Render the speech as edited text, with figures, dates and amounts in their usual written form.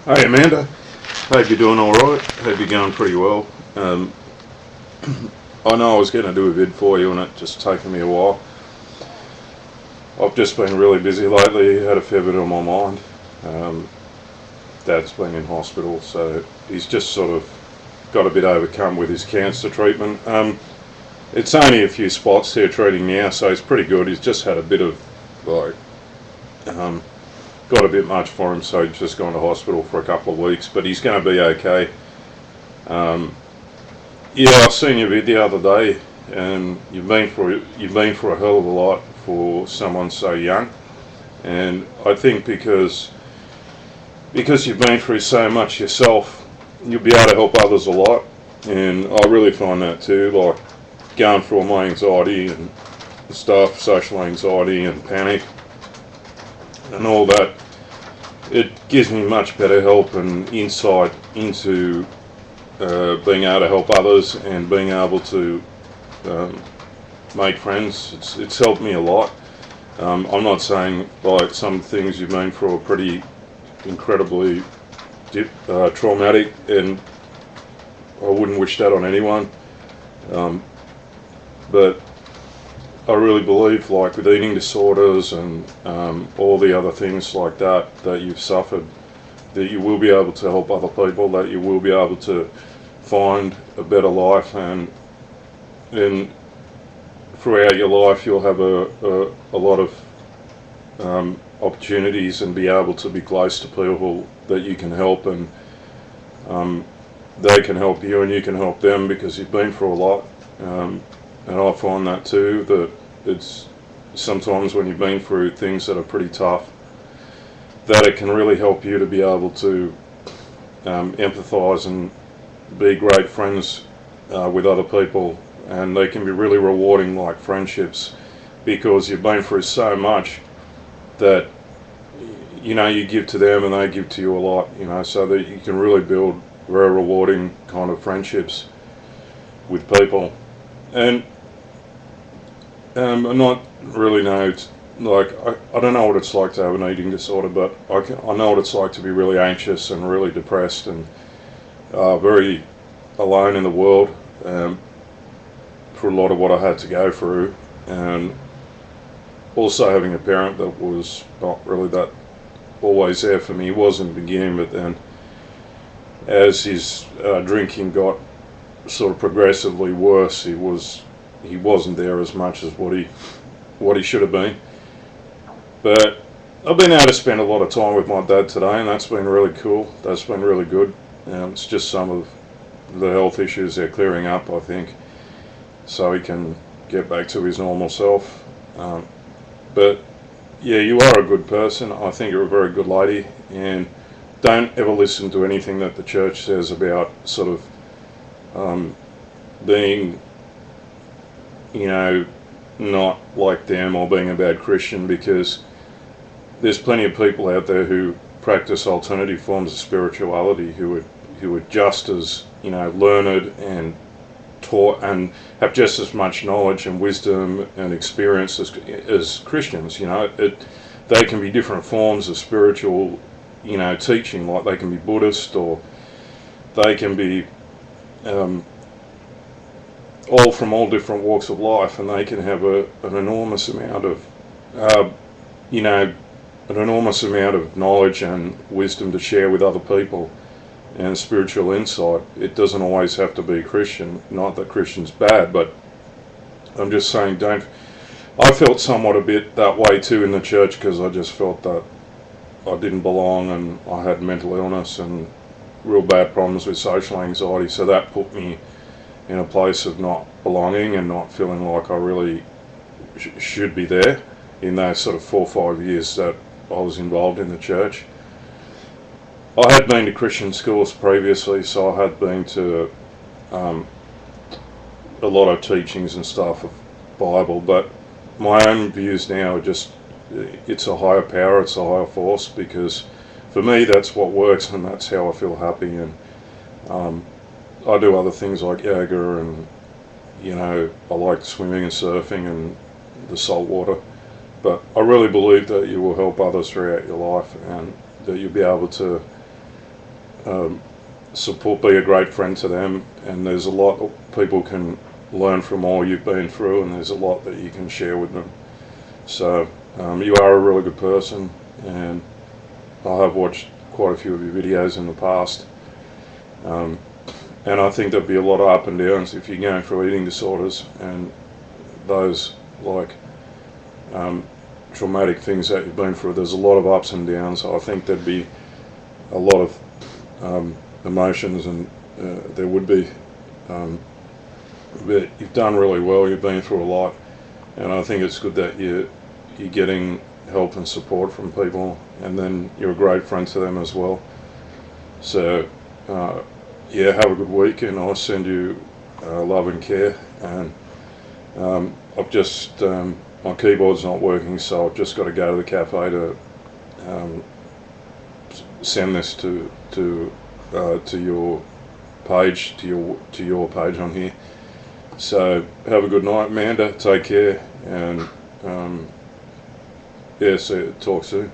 Hey Amanda, hope you're doing alright. Hope you're going pretty well. I know I was going to do a vid for you and it just taken me a while. I've just been really busy lately, had a fair bit on my mind. Dad's been in hospital, so he's just sort of got a bit overcome with his cancer treatment. It's only a few spots here treating now, so he's pretty good. He's just had a bit of, got a bit much for him, so he's just gone to hospital for a couple of weeks, but he's going to be okay. Yeah, I seen your vid the other day, and you've been for a hell of a lot for someone so young, and I think because you've been through so much yourself, you'll be able to help others a lot, and I really find that too, like going through all my anxiety and stuff, social anxiety and panic and all that. It gives me much better help and insight into being able to help others and being able to make friends. It's helped me a lot. I'm not saying like some things you've been through are pretty incredibly traumatic, and I wouldn't wish that on anyone. But I really believe, like with eating disorders and all the other things like that you've suffered, that you will be able to help other people, that you will be able to find a better life, and throughout your life you'll have a lot of opportunities and be able to be close to people that you can help, and they can help you and you can help them because you've been through a lot. And I find that too, that it's sometimes when you've been through things that are pretty tough, that it can really help you to be able to empathise and be great friends with other people, and they can be really rewarding, like friendships, because you've been through so much that you give to them and they give to you a lot, so that you can really build very rewarding kind of friendships with people. And I not really know, like I don't know what it's like to have an eating disorder, but I know what it's like to be really anxious and really depressed and very alone in the world, for a lot of what I had to go through, and also having a parent that was not really that always there for me. He was in the beginning, but then as his drinking got sort of progressively worse, he wasn't there as much as what he should have been. But I've been able to spend a lot of time with my dad today, and that's been really cool. That's been really good. It's just some of the health issues they're clearing up, I think, so he can get back to his normal self. But yeah, you are a good person. I think you're a very good lady, and don't ever listen to anything that the church says about sort of being, not like them or being a bad Christian, because there's plenty of people out there who practice alternative forms of spirituality who are just as learned and taught and have just as much knowledge and wisdom and experience as Christians. They can be different forms of spiritual teaching, like they can be Buddhist, or they can be all from all different walks of life, and they can have an enormous amount of knowledge and wisdom to share with other people, and spiritual insight. It doesn't always have to be Christian. Not that Christian's bad, but I'm just saying, I felt somewhat a bit that way too in the church, because I just felt that I didn't belong, and I had mental illness and real bad problems with social anxiety, so that put me in a place of not belonging and not feeling like I really should be there in those sort of 4 or 5 years that I was involved in the church. I had been to Christian schools previously, so I had been to a lot of teachings and stuff of Bible, but my own views now are just, it's a higher power, it's a higher force, because for me that's what works and that's how I feel happy. And I do other things like yoga, and I like swimming and surfing and the salt water, but I really believe that you will help others throughout your life, and that you'll be able to support, be a great friend to them, and there's a lot that people can learn from all you've been through, and there's a lot that you can share with them. So you are a really good person, and I have watched quite a few of your videos in the past, and I think there'll be a lot of up and downs if you're going through eating disorders and those like traumatic things that you've been through. There's a lot of ups and downs. I think there'd be a lot of emotions, and there would be, but you've done really well. You've been through a lot, and I think it's good that you're getting help and support from people, and then you're a great friend to them as well. So yeah, have a good week, and I'll send you love and care. And I've just my keyboard's not working, so I've just got to go to the cafe to send this to your page, to your page on here. So have a good night, Amanda. Take care, and yeah, talk soon.